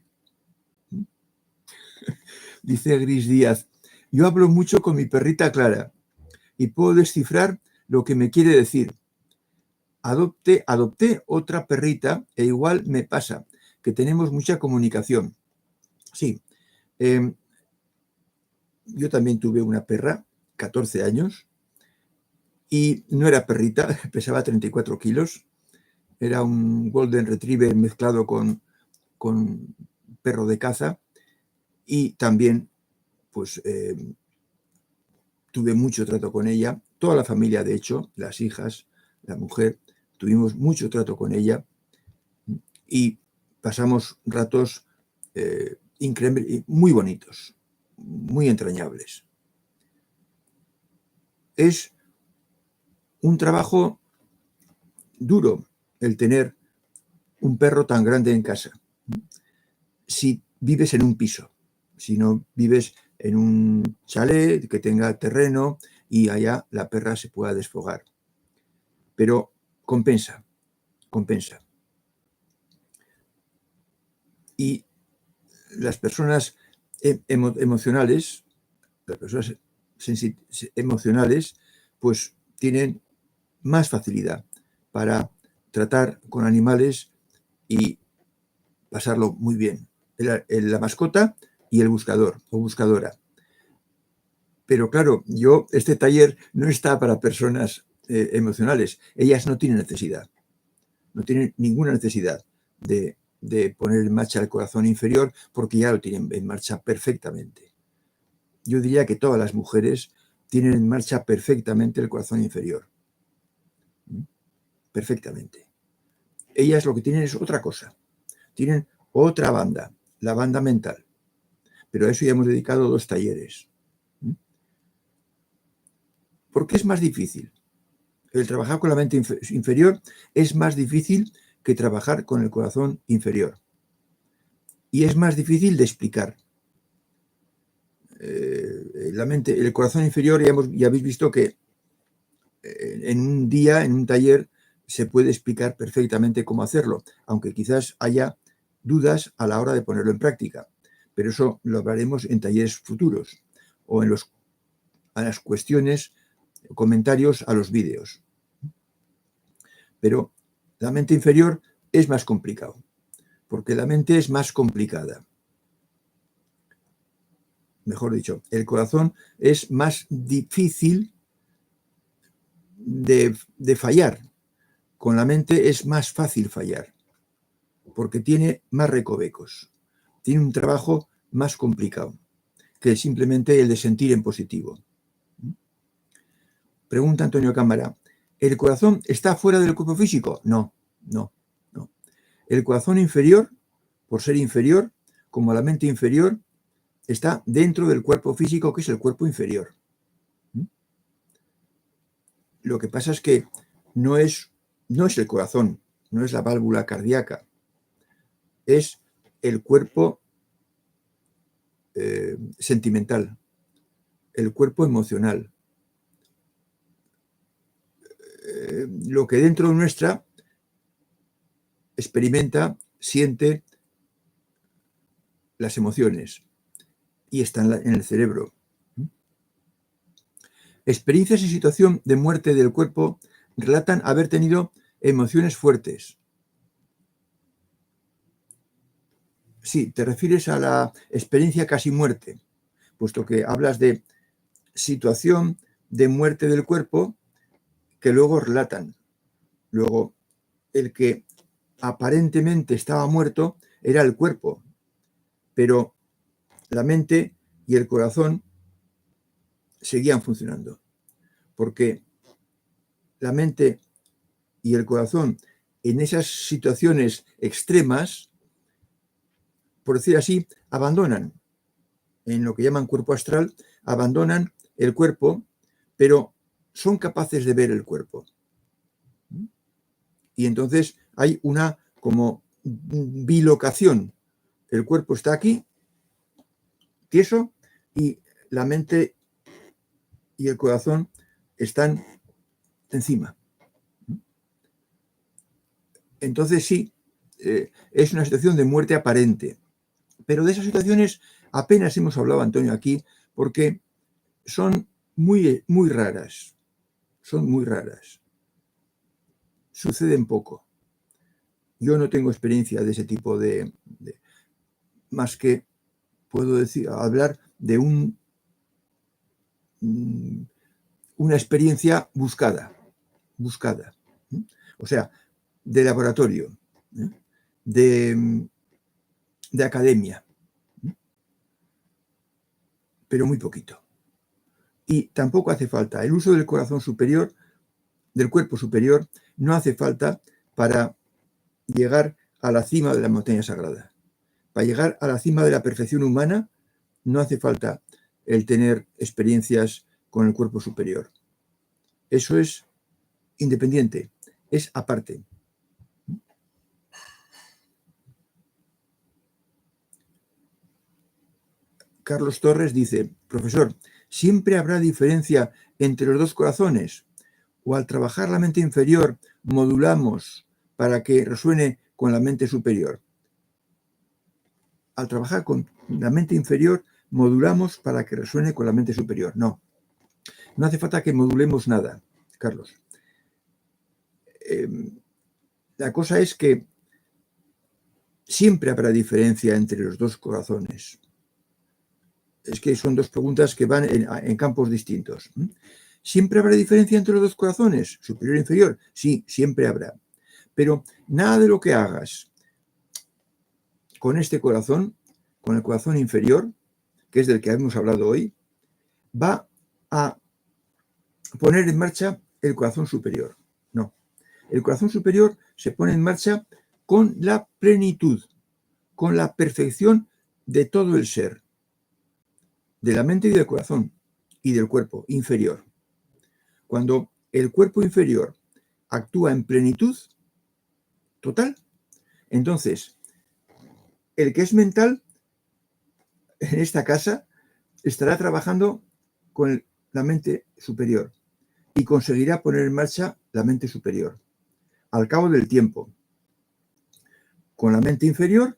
Dice Gris Díaz, yo hablo mucho con mi perrita Clara y puedo descifrar lo que me quiere decir. Adopté otra perrita e igual me pasa, que tenemos mucha comunicación. Sí, yo también tuve una perra, 14 años, y no era perrita, pesaba 34 kilos. Era un Golden Retriever mezclado con perro de caza y también pues tuve mucho trato con ella, toda la familia de hecho, las hijas, la mujer, tuvimos mucho trato con ella y pasamos ratos increíbles, muy bonitos, muy entrañables. Es un trabajo duro el tener un perro tan grande en casa. Si vives en un piso, si no vives en un chalet que tenga terreno y allá la perra se pueda desfogar. Pero compensa. Y las personas emocionales, las personas emocionales, pues tienen más facilidad para tratar con animales y pasarlo muy bien. La mascota y el buscador o buscadora. Pero claro, este taller no está para personas emocionales. Ellas no tienen necesidad. No tienen ninguna necesidad de poner en marcha el corazón inferior porque ya lo tienen en marcha perfectamente. Yo diría que todas las mujeres tienen en marcha perfectamente el corazón inferior. Perfectamente. Ellas lo que tienen es otra cosa. Tienen otra banda, la banda mental. Pero a eso ya hemos dedicado 2 talleres. ¿Por qué es más difícil? El trabajar con la mente inferior es más difícil que trabajar con el corazón inferior. Y es más difícil de explicar. El corazón inferior, ya habéis visto que en un día, en un taller, se puede explicar perfectamente cómo hacerlo, aunque quizás haya dudas a la hora de ponerlo en práctica. Pero eso lo hablaremos en talleres futuros, o a las cuestiones, comentarios a los vídeos. Pero la mente inferior es más complicado, porque la mente es más complicada. Mejor dicho, el corazón es más difícil de fallar. Con la mente es más fácil fallar, porque tiene más recovecos. Tiene un trabajo más complicado que simplemente el de sentir en positivo. Pregunta Antonio Cámara, ¿el corazón está fuera del cuerpo físico? No. El corazón inferior, por ser inferior, como la mente inferior, está dentro del cuerpo físico, que es el cuerpo inferior. Lo que pasa es que no es el corazón, no es la válvula cardíaca, es el cuerpo sentimental, el cuerpo emocional. Lo que dentro nuestra experimenta, siente las emociones y están en el cerebro. Experiencias y situación de muerte del cuerpo relatan haber tenido emociones fuertes. Sí, te refieres a la experiencia casi muerte, puesto que hablas de situación de muerte del cuerpo que luego relatan. Luego, el que aparentemente estaba muerto era el cuerpo, pero la mente y el corazón seguían funcionando, porque la mente y el corazón en esas situaciones extremas, por decir así, abandonan, en lo que llaman cuerpo astral, abandonan el cuerpo, pero son capaces de ver el cuerpo. Y entonces hay una como bilocación. El cuerpo está aquí, tieso, y la mente y el corazón están encima. Entonces sí, es una situación de muerte aparente. Pero de esas situaciones apenas hemos hablado, Antonio, aquí, porque son muy, muy raras. Son muy raras. Suceden poco. Yo no tengo experiencia de ese tipo más que puedo hablar de una experiencia buscada. O sea, de laboratorio, de academia, pero muy poquito. Y tampoco hace falta. El uso del corazón superior, del cuerpo superior, no hace falta para llegar a la cima de la montaña sagrada. Para llegar a la cima de la perfección humana, no hace falta el tener experiencias con el cuerpo superior. Eso es independiente, es aparte. Carlos Torres dice, profesor, ¿siempre habrá diferencia entre los dos corazones? ¿O al trabajar la mente inferior modulamos para que resuene con la mente superior? Al trabajar con la mente inferior modulamos para que resuene con la mente superior. No hace falta que modulemos nada, Carlos. La cosa es que siempre habrá diferencia entre los dos corazones. Es que son dos preguntas que van en campos distintos. ¿Siempre habrá diferencia entre los dos corazones? ¿Superior e inferior? Sí, siempre habrá. Pero nada de lo que hagas con este corazón, con el corazón inferior, que es del que hemos hablado hoy, va a poner en marcha el corazón superior. No. El corazón superior se pone en marcha con la plenitud, con la perfección de todo el ser, de la mente y del corazón y del cuerpo inferior. Cuando el cuerpo inferior actúa en plenitud total, entonces el que es mental en esta casa estará trabajando con la mente superior y conseguirá poner en marcha la mente superior. Al cabo del tiempo, con la mente inferior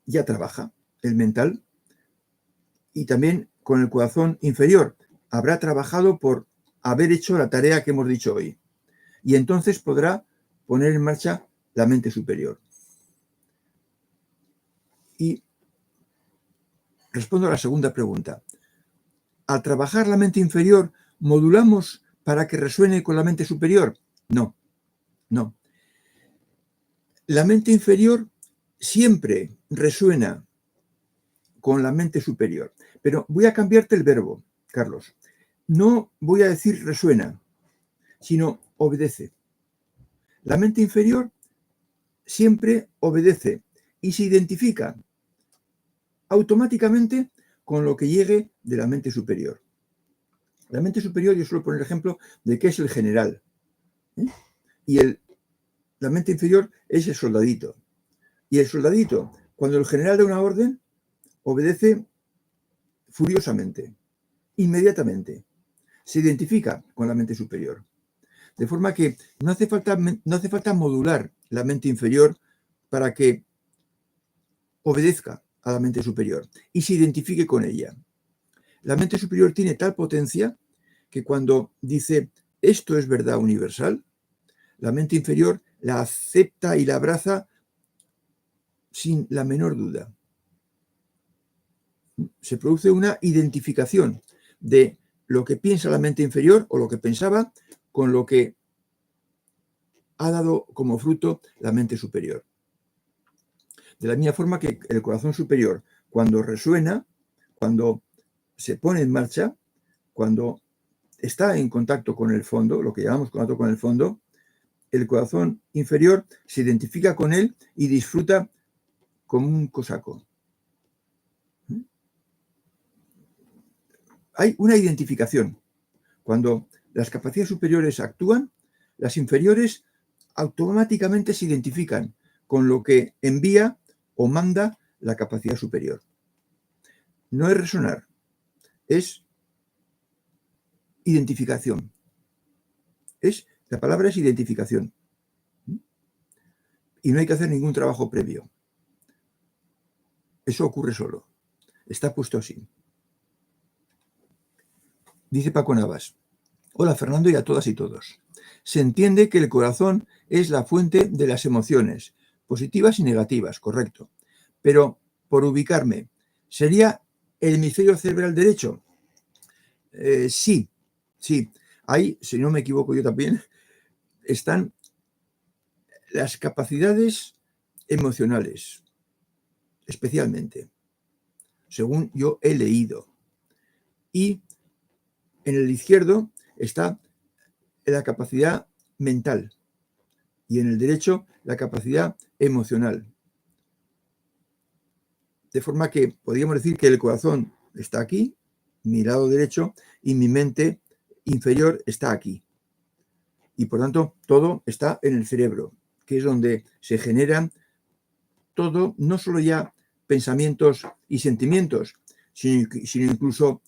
ya trabaja el mental y también con el corazón inferior? Habrá trabajado por haber hecho la tarea que hemos dicho hoy. Y entonces podrá poner en marcha la mente superior. Y respondo a la segunda pregunta. Al trabajar la mente inferior, ¿modulamos para que resuene con la mente superior? No, no. La mente inferior siempre resuena con la mente superior. Pero voy a cambiarte el verbo, Carlos. No voy a decir resuena, sino obedece. La mente inferior siempre obedece y se identifica automáticamente con lo que llegue de la mente superior. La mente superior, yo suelo poner el ejemplo de que es el general, ¿eh? Y la mente inferior es el soldadito. Y el soldadito, cuando el general da una orden, obedece furiosamente, inmediatamente. Se identifica con la mente superior. De forma que no hace falta modular la mente inferior para que obedezca a la mente superior y se identifique con ella. La mente superior tiene tal potencia que cuando dice esto es verdad universal, la mente inferior la acepta y la abraza sin la menor duda. Se produce una identificación de lo que piensa la mente inferior o lo que pensaba con lo que ha dado como fruto la mente superior. De la misma forma que el corazón superior, cuando resuena, cuando se pone en marcha, cuando está en contacto con el fondo, lo que llamamos contacto con el fondo, el corazón inferior se identifica con él y disfruta como un cosaco. Hay una identificación. Cuando las capacidades superiores actúan, las inferiores automáticamente se identifican con lo que envía o manda la capacidad superior. No es resonar, es identificación. La palabra es identificación. Y no hay que hacer ningún trabajo previo. Eso ocurre solo. Está puesto así. Dice Paco Navas. Hola Fernando y a todas y todos. Se entiende que el corazón es la fuente de las emociones, positivas y negativas, correcto. Pero, por ubicarme, ¿sería el hemisferio cerebral derecho? Sí. Ahí, si no me equivoco yo también, están las capacidades emocionales, especialmente, según yo he leído. Y en el izquierdo está la capacidad mental y en el derecho la capacidad emocional. De forma que podríamos decir que el corazón está aquí, mi lado derecho, y mi mente inferior está aquí. Y por tanto, todo está en el cerebro, que es donde se generan todo, no solo ya pensamientos y sentimientos, sino incluso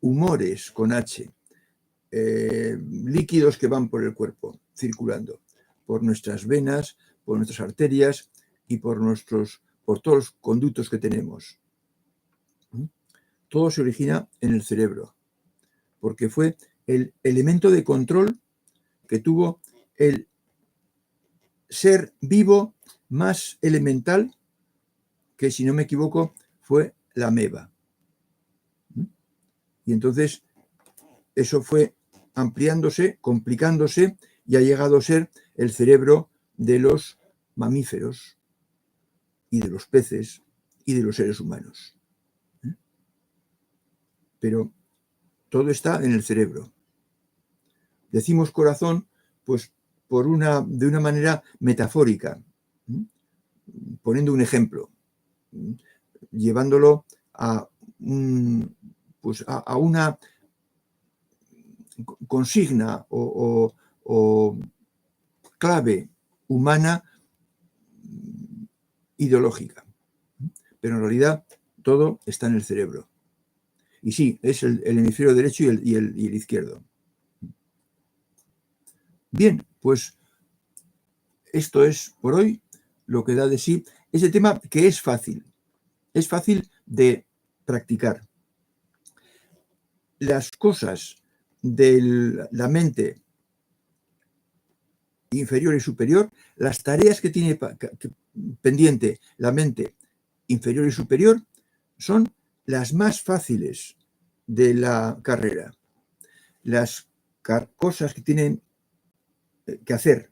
humores con H, líquidos que van por el cuerpo, circulando, por nuestras venas, por nuestras arterias y por todos los conductos que tenemos. Todo se origina en el cerebro, porque fue el elemento de control que tuvo el ser vivo más elemental, que si no me equivoco fue la ameba. Y entonces eso fue ampliándose, complicándose y ha llegado a ser el cerebro de los mamíferos y de los peces y de los seres humanos. Pero todo está en el cerebro. Decimos corazón, pues de una manera metafórica, poniendo un ejemplo, llevándolo a una consigna o clave humana ideológica. Pero en realidad todo está en el cerebro. Y sí, es el hemisferio derecho y el izquierdo. Bien, pues esto es por hoy lo que da de sí ese tema, que es fácil de practicar. las cosas de la mente inferior y superior, las tareas que tiene pendiente la mente inferior y superior son las más fáciles de la carrera. Las cosas que tienen que hacer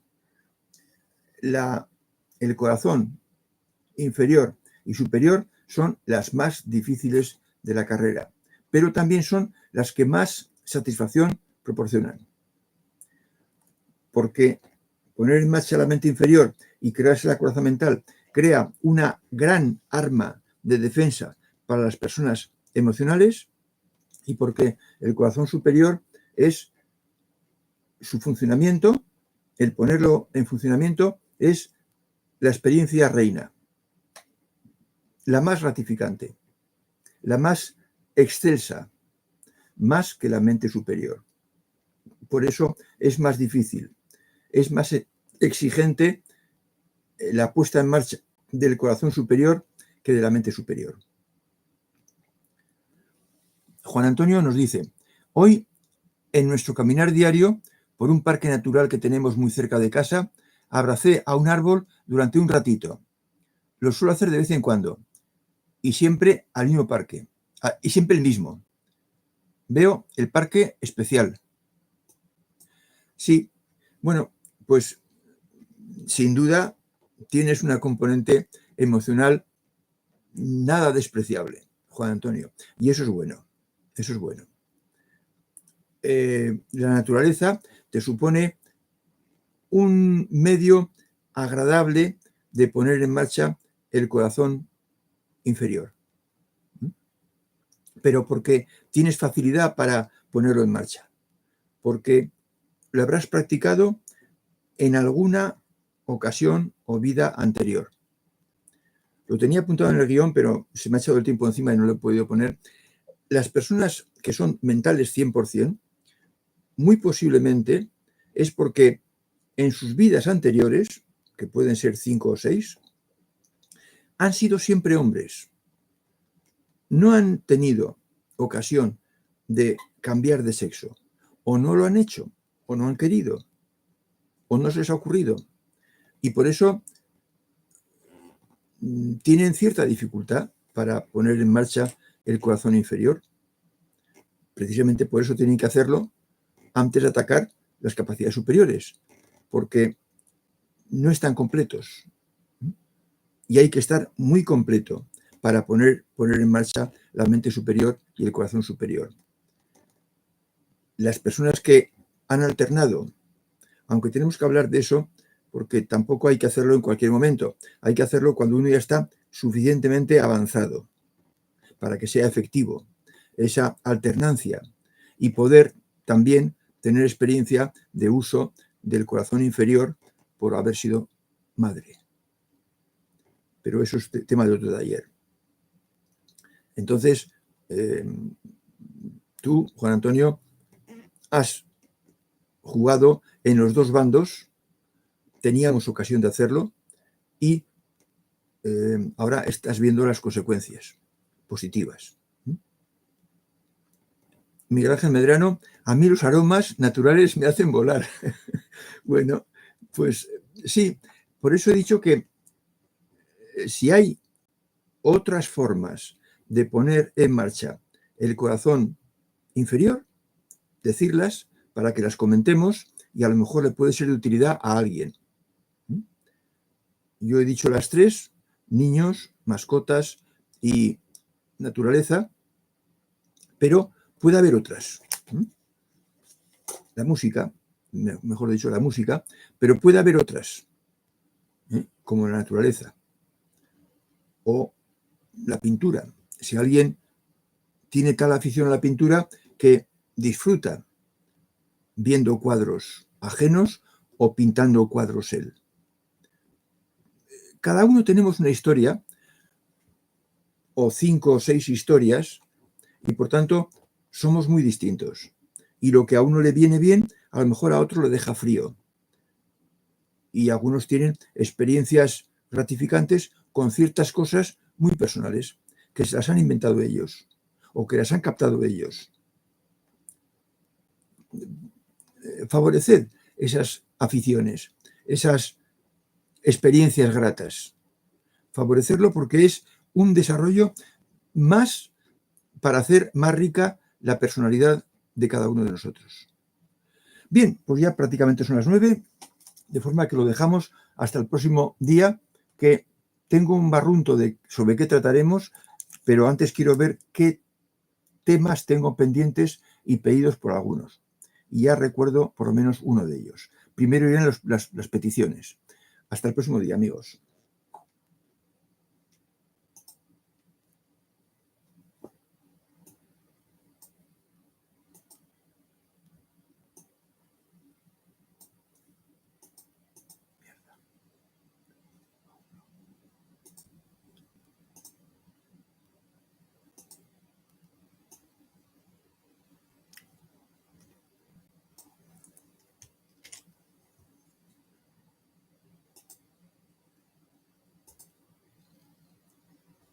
el corazón inferior y superior son las más difíciles de la carrera, pero también son las que más satisfacción proporcionan. Porque poner en marcha la mente inferior y crearse la coraza mental crea una gran arma de defensa para las personas emocionales, y porque el corazón superior es su funcionamiento, el ponerlo en funcionamiento es la experiencia reina, la más gratificante, la más excelsa, más que la mente superior. Por eso es más difícil, es más exigente la puesta en marcha del corazón superior que de la mente superior. Juan Antonio nos dice: hoy, en nuestro caminar diario por un parque natural que tenemos muy cerca de casa, abracé a un árbol durante un ratito. Lo suelo hacer de vez en cuando, y siempre al mismo parque, y siempre el mismo. Veo el parque especial. Sí, bueno, pues sin duda tienes una componente emocional nada despreciable, Juan Antonio, y eso es bueno, eso es bueno. La naturaleza te supone un medio agradable de poner en marcha el corazón inferior, pero porque tienes facilidad para ponerlo en marcha, porque lo habrás practicado en alguna ocasión o vida anterior. Lo tenía apuntado en el guión, pero se me ha echado el tiempo encima y no lo he podido poner. Las personas que son mentales 100%, muy posiblemente es porque en sus vidas anteriores, que pueden ser 5 o 6, han sido siempre hombres. No han tenido ocasión de cambiar de sexo, o no lo han hecho, o no han querido, o no se les ha ocurrido. Y por eso tienen cierta dificultad para poner en marcha el corazón inferior. Precisamente por eso tienen que hacerlo antes de atacar las capacidades superiores, porque no están completos. Y hay que estar muy completo para poner en marcha la mente superior y el corazón superior. Las personas que han alternado, aunque tenemos que hablar de eso, porque tampoco hay que hacerlo en cualquier momento, hay que hacerlo cuando uno ya está suficientemente avanzado para que sea efectivo esa alternancia y poder también tener experiencia de uso del corazón inferior por haber sido madre. Pero eso es tema de otro taller. Entonces, tú, Juan Antonio, has jugado en los dos bandos, teníamos ocasión de hacerlo y ahora estás viendo las consecuencias positivas. Miguel Ángel Medrano: a mí los aromas naturales me hacen volar. Bueno, pues sí, por eso he dicho que si hay otras formas de poner en marcha el corazón inferior, decirlas para que las comentemos y a lo mejor le puede ser de utilidad a alguien. Yo he dicho las tres: niños, mascotas y naturaleza, pero puede haber otras. La música, mejor dicho, la música, pero puede haber otras, como la naturaleza o la pintura. Si alguien tiene tal afición a la pintura que disfruta viendo cuadros ajenos o pintando cuadros él. Cada uno tenemos una historia, o 5 o 6 historias, y por tanto somos muy distintos. Y lo que a uno le viene bien, a lo mejor a otro le deja frío. Y algunos tienen experiencias gratificantes con ciertas cosas muy personales, que se las han inventado ellos, o que las han captado ellos. favorecer esas aficiones, esas experiencias gratas. Favorecerlo porque es un desarrollo más para hacer más rica la personalidad de cada uno de nosotros. Bien, pues ya prácticamente son las 9, de forma que lo dejamos hasta el próximo día, que tengo un barrunto sobre qué trataremos, pero antes quiero ver qué temas tengo pendientes y pedidos por algunos. Y ya recuerdo por lo menos uno de ellos. Primero irán las peticiones. Hasta el próximo día, amigos.